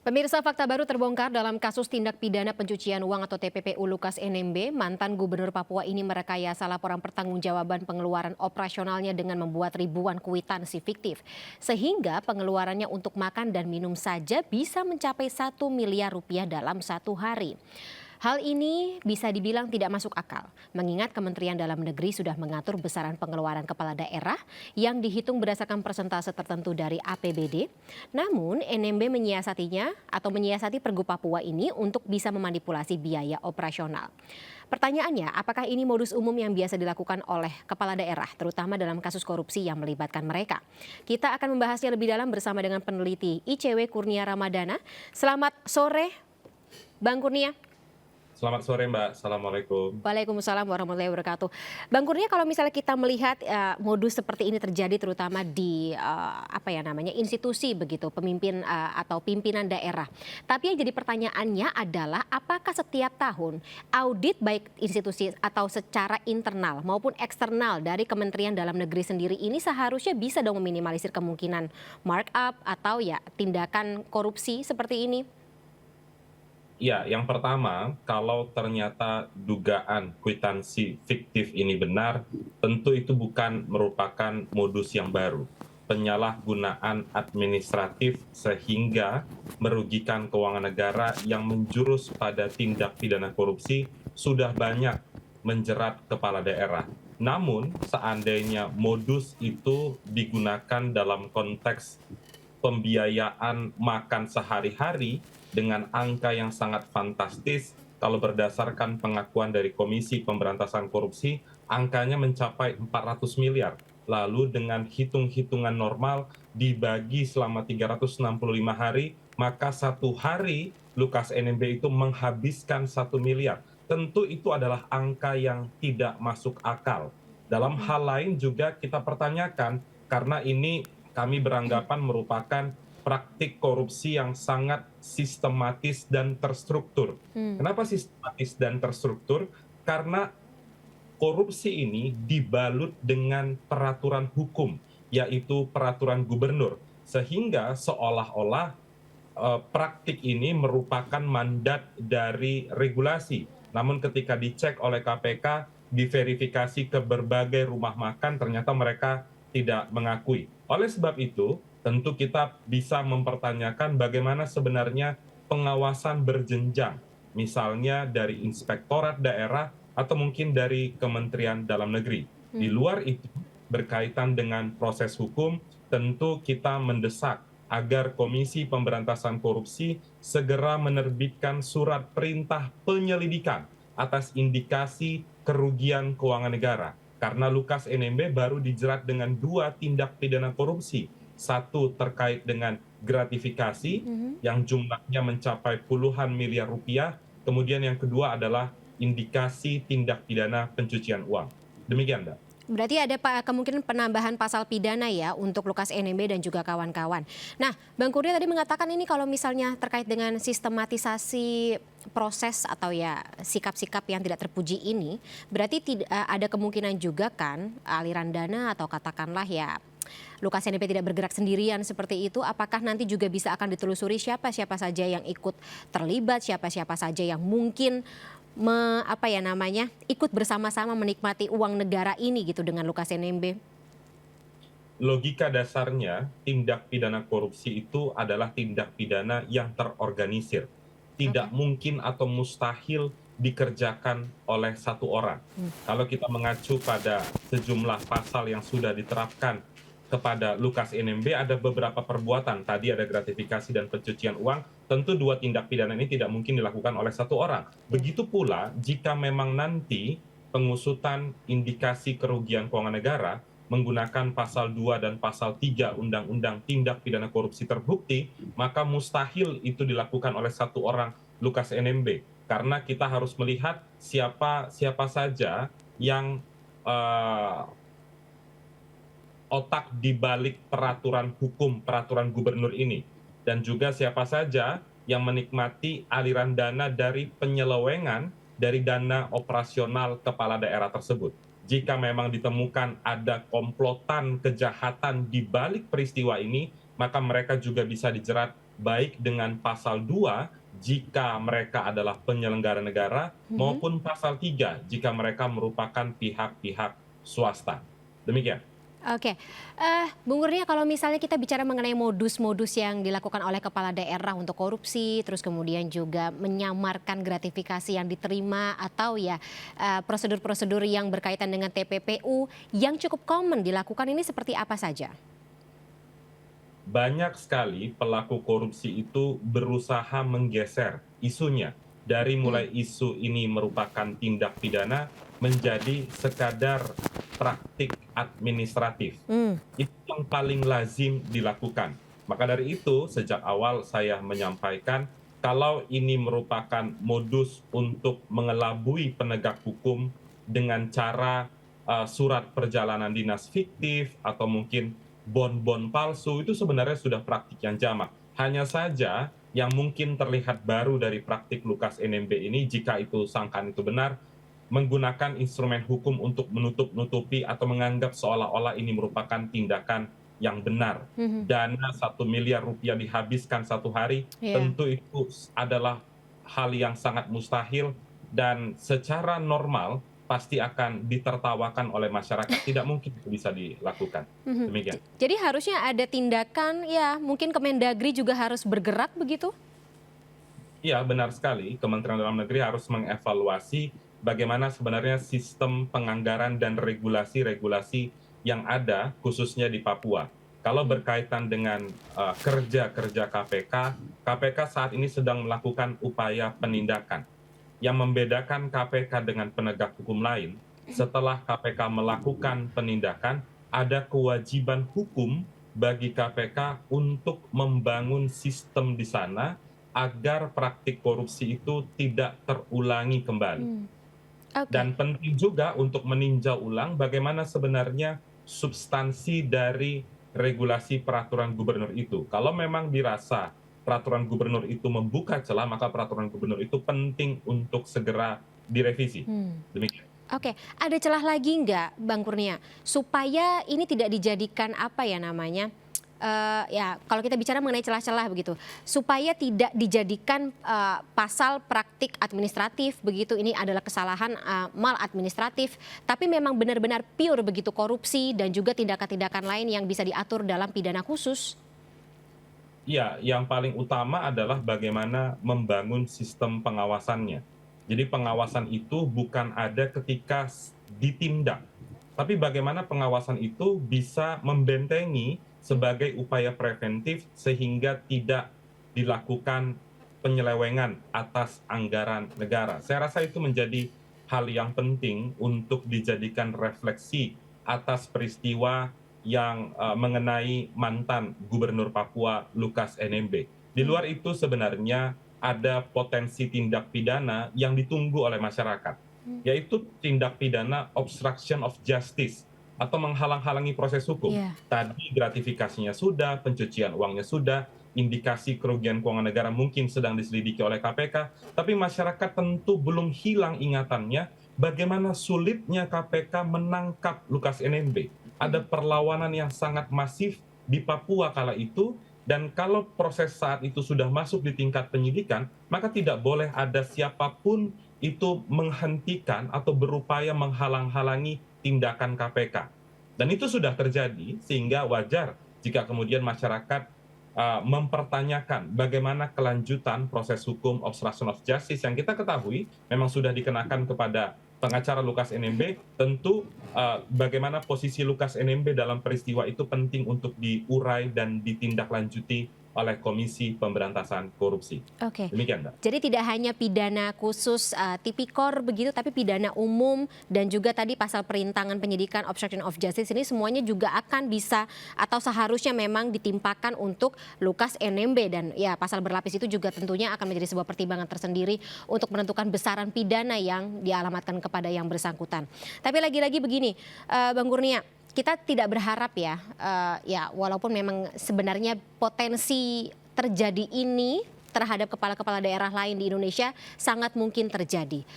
Pemirsa, fakta baru terbongkar dalam kasus tindak pidana pencucian uang atau TPPU Lukas NMB. Mantan Gubernur Papua ini merekayasa laporan pertanggungjawaban pengeluaran operasionalnya dengan membuat ribuan kwitansi fiktif. Sehingga pengeluarannya untuk makan dan minum saja bisa mencapai 1 miliar rupiah dalam satu hari. Hal ini bisa dibilang tidak masuk akal, mengingat Kementerian Dalam Negeri sudah mengatur besaran pengeluaran kepala daerah yang dihitung berdasarkan persentase tertentu dari APBD. Namun, NMB menyiasatinya atau menyiasati Pergub Papua ini untuk bisa memanipulasi biaya operasional. Pertanyaannya, apakah ini modus umum yang biasa dilakukan oleh kepala daerah, terutama dalam kasus korupsi yang melibatkan mereka? Kita akan membahasnya lebih dalam bersama dengan peneliti ICW Kurnia Ramadana. Selamat sore, Bang Kurnia. Selamat sore Mbak, Assalamualaikum. Waalaikumsalam warahmatullahi wabarakatuh. Bang Kurnia, kalau misalnya kita melihat modus seperti ini terjadi terutama di institusi begitu, pemimpin atau pimpinan daerah. Tapi yang jadi pertanyaannya adalah apakah setiap tahun audit baik institusi atau secara internal maupun eksternal dari Kementerian Dalam Negeri sendiri ini seharusnya bisa dong meminimalisir kemungkinan markup atau ya tindakan korupsi seperti ini? Ya, yang pertama, kalau ternyata dugaan kwitansi fiktif ini benar, tentu itu bukan merupakan modus yang baru. Penyalahgunaan administratif sehingga merugikan keuangan negara yang menjurus pada tindak pidana korupsi sudah banyak menjerat kepala daerah. Namun, seandainya modus itu digunakan dalam konteks pembiayaan makan sehari-hari dengan angka yang sangat fantastis, kalau berdasarkan pengakuan dari Komisi Pemberantasan Korupsi, angkanya mencapai 400 miliar. Lalu dengan hitung-hitungan normal dibagi selama 365 hari, maka satu hari Lukas NMB itu menghabiskan 1 miliar. Tentu itu adalah angka yang tidak masuk akal. Dalam hal lain juga kita pertanyakan, karena ini kami beranggapan merupakan praktik korupsi yang sangat sistematis dan terstruktur. Kenapa sistematis dan terstruktur? Karena korupsi ini dibalut dengan peraturan hukum, yaitu peraturan gubernur. Sehingga seolah-olah praktik ini merupakan mandat dari regulasi. Namun ketika dicek oleh KPK, diverifikasi ke berbagai rumah makan, ternyata mereka tidak mengakui. Oleh sebab itu, tentu kita bisa mempertanyakan bagaimana sebenarnya pengawasan berjenjang, misalnya dari inspektorat daerah atau mungkin dari Kementerian Dalam Negeri. Di luar itu, berkaitan dengan proses hukum, tentu kita mendesak agar Komisi Pemberantasan Korupsi segera menerbitkan surat perintah penyelidikan atas indikasi kerugian keuangan negara. Karena Lukas NMB baru dijerat dengan 2 tindak pidana korupsi. Satu terkait dengan gratifikasi yang jumlahnya mencapai puluhan miliar rupiah. Kemudian yang kedua adalah indikasi tindak pidana pencucian uang. Demikian, Mbak. Berarti ada kemungkinan penambahan pasal pidana ya untuk Lukas NMB dan juga kawan-kawan. Nah, Bang Kurnia tadi mengatakan ini kalau misalnya terkait dengan sistematisasi proses atau ya sikap-sikap yang tidak terpuji ini, berarti ada kemungkinan juga kan aliran dana atau katakanlah ya Lukas NMB tidak bergerak sendirian seperti itu, apakah nanti juga bisa akan ditelusuri siapa-siapa saja yang ikut terlibat, siapa-siapa saja yang mungkin ikut bersama-sama menikmati uang negara ini gitu dengan Lukas NMB? Logika dasarnya, tindak pidana korupsi itu adalah tindak pidana yang terorganisir. Tidak mungkin atau mustahil dikerjakan oleh satu orang. Kalau kita mengacu pada sejumlah pasal yang sudah diterapkan kepada Lukas NMB, ada beberapa perbuatan. Tadi ada gratifikasi dan pencucian uang. Tentu 2 tindak pidana ini tidak mungkin dilakukan oleh satu orang. Begitu pula jika memang nanti pengusutan indikasi kerugian keuangan negara menggunakan pasal 2 dan pasal 3 Undang-Undang Tindak Pidana Korupsi terbukti, maka mustahil itu dilakukan oleh satu orang Lukas NMB. Karena kita harus melihat siapa saja yang otak di balik peraturan hukum, peraturan gubernur ini. Dan juga siapa saja yang menikmati aliran dana dari penyelewengan dari dana operasional kepala daerah tersebut. Jika memang ditemukan ada komplotan kejahatan di balik peristiwa ini, maka mereka juga bisa dijerat baik dengan pasal 2 jika mereka adalah penyelenggara negara maupun pasal 3 jika mereka merupakan pihak-pihak swasta. Demikian. Oke, Bung Kurnia, kalau misalnya kita bicara mengenai modus-modus yang dilakukan oleh kepala daerah untuk korupsi, terus kemudian juga menyamarkan gratifikasi yang diterima atau ya prosedur-prosedur yang berkaitan dengan TPPU yang cukup common dilakukan ini seperti apa saja? Banyak sekali pelaku korupsi itu berusaha menggeser isunya dari mulai isu ini merupakan tindak pidana menjadi sekadar praktik administratif. Itu yang paling lazim dilakukan. Maka dari itu, sejak awal saya menyampaikan kalau ini merupakan modus untuk mengelabui penegak hukum dengan cara surat perjalanan dinas fiktif atau mungkin bon-bon palsu, itu sebenarnya sudah praktik yang jamak. Hanya saja yang mungkin terlihat baru dari praktik Lukas NMB ini, jika itu sangkaan itu benar, menggunakan instrumen hukum untuk menutup-nutupi atau menganggap seolah-olah ini merupakan tindakan yang benar. Dana 1 miliar rupiah dihabiskan satu hari, Iya. tentu itu adalah hal yang sangat mustahil dan secara normal pasti akan ditertawakan oleh masyarakat. Tidak mungkin itu bisa dilakukan. Demikian. Jadi harusnya ada tindakan, ya mungkin Kemendagri juga harus bergerak begitu? Iya, benar sekali. Kementerian Dalam Negeri harus mengevaluasi bagaimana sebenarnya sistem penganggaran dan regulasi-regulasi yang ada khususnya di Papua. Kalau berkaitan dengan kerja-kerja KPK, KPK saat ini sedang melakukan upaya penindakan. Yang membedakan KPK dengan penegak hukum lain, setelah KPK melakukan penindakan, ada kewajiban hukum bagi KPK untuk membangun sistem di sana agar praktik korupsi itu tidak terulangi kembali. Oke. Dan penting juga untuk meninjau ulang bagaimana sebenarnya substansi dari regulasi peraturan gubernur itu. Kalau memang dirasa peraturan gubernur itu membuka celah, maka peraturan gubernur itu penting untuk segera direvisi. Demikian. Oke, ada celah lagi nggak, Bang Kurnia, supaya ini tidak dijadikan apa ya namanya, ya kalau kita bicara mengenai celah-celah begitu, supaya tidak dijadikan pasal praktik administratif begitu, ini adalah kesalahan maladministratif, tapi memang benar-benar pure begitu korupsi dan juga tindakan-tindakan lain yang bisa diatur dalam pidana khusus. Ya, yang paling utama adalah bagaimana membangun sistem pengawasannya. Jadi pengawasan itu bukan ada ketika ditindak, tapi bagaimana pengawasan itu bisa membentengi sebagai upaya preventif sehingga tidak dilakukan penyelewengan atas anggaran negara. Saya rasa itu menjadi hal yang penting untuk dijadikan refleksi atas peristiwa yang mengenai mantan Gubernur Papua Lukas NMB. Di luar itu sebenarnya ada potensi tindak pidana yang ditunggu oleh masyarakat, yaitu tindak pidana obstruction of justice atau menghalang-halangi proses hukum. Tadi gratifikasinya sudah, pencucian uangnya sudah, indikasi kerugian keuangan negara mungkin sedang diselidiki oleh KPK, tapi masyarakat tentu belum hilang ingatannya bagaimana sulitnya KPK menangkap Lukas NMB. Ada perlawanan yang sangat masif di Papua kala itu, dan kalau proses saat itu sudah masuk di tingkat penyidikan, maka tidak boleh ada siapapun itu menghentikan atau berupaya menghalang-halangi tindakan KPK. Dan itu sudah terjadi, sehingga wajar jika kemudian masyarakat mempertanyakan bagaimana kelanjutan proses hukum obstruction of justice yang kita ketahui memang sudah dikenakan kepada pengacara Lukas NMB. Tentu bagaimana posisi Lukas NMB dalam peristiwa itu penting untuk diurai dan ditindaklanjuti oleh Komisi Pemberantasan Korupsi. Oke. Demikian, Mbak. Jadi tidak hanya pidana khusus tipikor begitu, tapi pidana umum dan juga tadi pasal perintangan penyidikan obstruction of justice ini semuanya juga akan bisa atau seharusnya memang ditimpakan untuk Lukas NMB, dan ya pasal berlapis itu juga tentunya akan menjadi sebuah pertimbangan tersendiri untuk menentukan besaran pidana yang dialamatkan kepada yang bersangkutan. Tapi lagi-lagi begini, Bang Kurnia, kita tidak berharap ya, ya walaupun memang sebenarnya potensi terjadi ini terhadap kepala-kepala daerah lain di Indonesia sangat mungkin terjadi.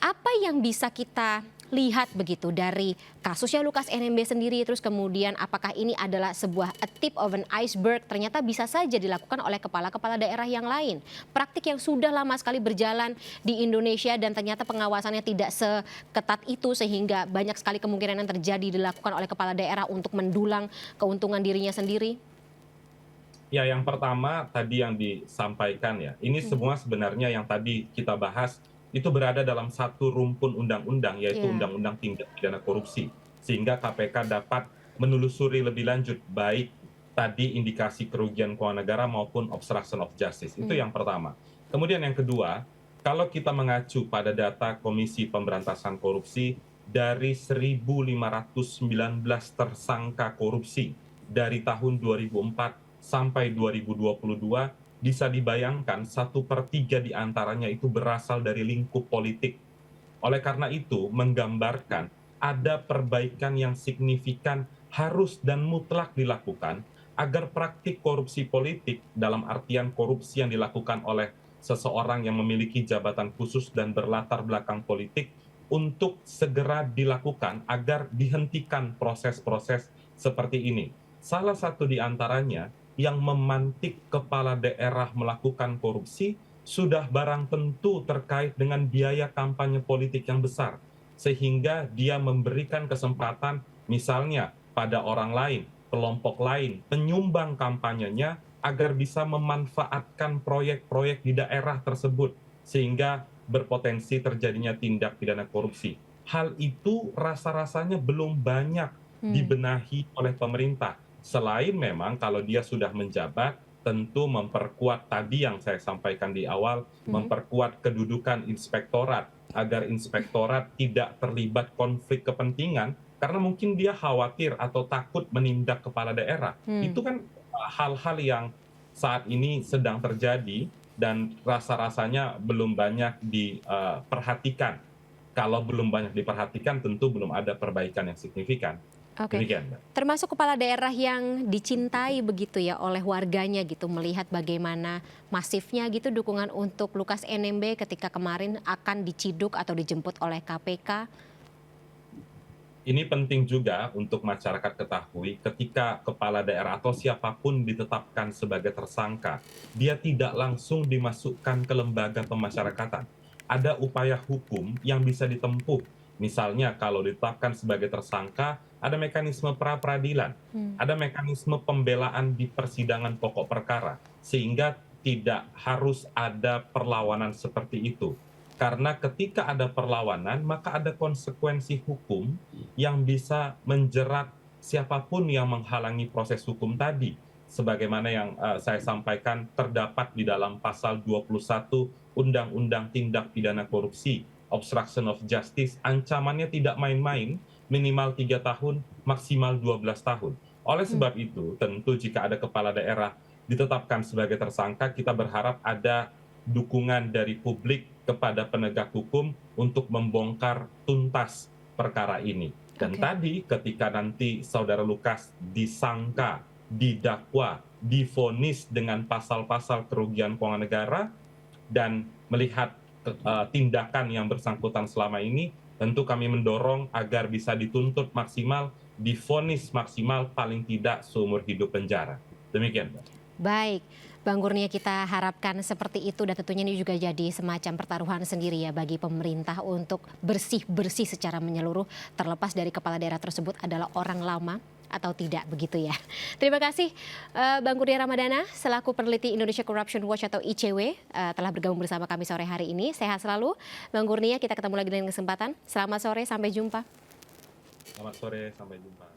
Apa yang bisa kita lihat begitu dari kasusnya Lukas NMB sendiri, terus kemudian apakah ini adalah sebuah a tip of an iceberg, ternyata bisa saja dilakukan oleh kepala-kepala daerah yang lain. Praktik yang sudah lama sekali berjalan di Indonesia dan ternyata pengawasannya tidak seketat itu sehingga banyak sekali kemungkinan yang terjadi dilakukan oleh kepala daerah untuk mendulang keuntungan dirinya sendiri. Ya, yang pertama tadi yang disampaikan ya, ini semua sebenarnya yang tadi kita bahas itu berada dalam satu rumpun undang-undang, yaitu Iya. Undang-Undang Tindak Pidana Korupsi. Sehingga KPK dapat menelusuri lebih lanjut, baik tadi indikasi kerugian keuangan negara maupun obstruction of justice. Itu yang pertama. Kemudian yang kedua, kalau kita mengacu pada data Komisi Pemberantasan Korupsi, dari 1.519 tersangka korupsi dari tahun 2004 sampai 2022, bisa dibayangkan 1/3 diantaranya itu berasal dari lingkup politik. Oleh karena itu, menggambarkan ada perbaikan yang signifikan harus dan mutlak dilakukan agar praktik korupsi politik, dalam artian korupsi yang dilakukan oleh seseorang yang memiliki jabatan khusus dan berlatar belakang politik, untuk segera dilakukan agar dihentikan proses-proses seperti ini. Salah satu di antaranya yang memantik kepala daerah melakukan korupsi sudah barang tentu terkait dengan biaya kampanye politik yang besar, sehingga dia memberikan kesempatan misalnya pada orang lain, kelompok lain, penyumbang kampanyenya agar bisa memanfaatkan proyek-proyek di daerah tersebut sehingga berpotensi terjadinya tindak pidana korupsi. Hal itu rasa-rasanya belum banyak dibenahi oleh pemerintah. Selain memang kalau dia sudah menjabat, tentu memperkuat tadi yang saya sampaikan di awal, memperkuat kedudukan inspektorat, agar inspektorat tidak terlibat konflik kepentingan, karena mungkin dia khawatir atau takut menindak kepala daerah. Itu kan hal-hal yang saat ini sedang terjadi dan rasa-rasanya belum banyak diperhatikan. Kalau belum banyak diperhatikan, tentu belum ada perbaikan yang signifikan. Oke, Demikian, Mbak. termasuk kepala daerah yang dicintai begitu ya oleh warganya gitu, melihat bagaimana masifnya gitu dukungan untuk Lukas NMB ketika kemarin akan diciduk atau dijemput oleh KPK. Ini penting juga untuk masyarakat ketahui, ketika kepala daerah atau siapapun ditetapkan sebagai tersangka, dia tidak langsung dimasukkan ke lembaga pemasyarakatan. Ada upaya hukum yang bisa ditempuh. Misalnya kalau ditetapkan sebagai tersangka, ada mekanisme pra-peradilan, ada mekanisme pembelaan di persidangan pokok perkara, sehingga tidak harus ada perlawanan seperti itu. Karena ketika ada perlawanan, maka ada konsekuensi hukum yang bisa menjerat siapapun yang menghalangi proses hukum tadi. Sebagaimana yang saya sampaikan terdapat di dalam pasal 21 Undang-Undang Tindak Pidana Korupsi, obstruction of justice, ancamannya tidak main-main, minimal 3 tahun, maksimal 12 tahun. Oleh sebab itu, tentu jika ada kepala daerah ditetapkan sebagai tersangka, kita berharap ada dukungan dari publik kepada penegak hukum untuk membongkar tuntas perkara ini. Dan tadi ketika nanti saudara Lukas disangka, didakwa, divonis dengan pasal-pasal kerugian keuangan negara dan melihat tindakan yang bersangkutan selama ini, tentu kami mendorong agar bisa dituntut maksimal, divonis maksimal, paling tidak seumur hidup penjara. Demikian, Mbak. Baik, Bang Kurnia, kita harapkan seperti itu dan tentunya ini juga jadi semacam pertaruhan sendiri ya bagi pemerintah untuk bersih-bersih secara menyeluruh, terlepas dari kepala daerah tersebut adalah orang lama atau tidak, begitu ya. Terima kasih Bang Kurnia Ramadana selaku peneliti Indonesia Corruption Watch atau ICW telah bergabung bersama kami sore hari ini. Sehat selalu Bang Kurnia, kita ketemu lagi dengan kesempatan. Selamat sore, sampai jumpa. Selamat sore, sampai jumpa.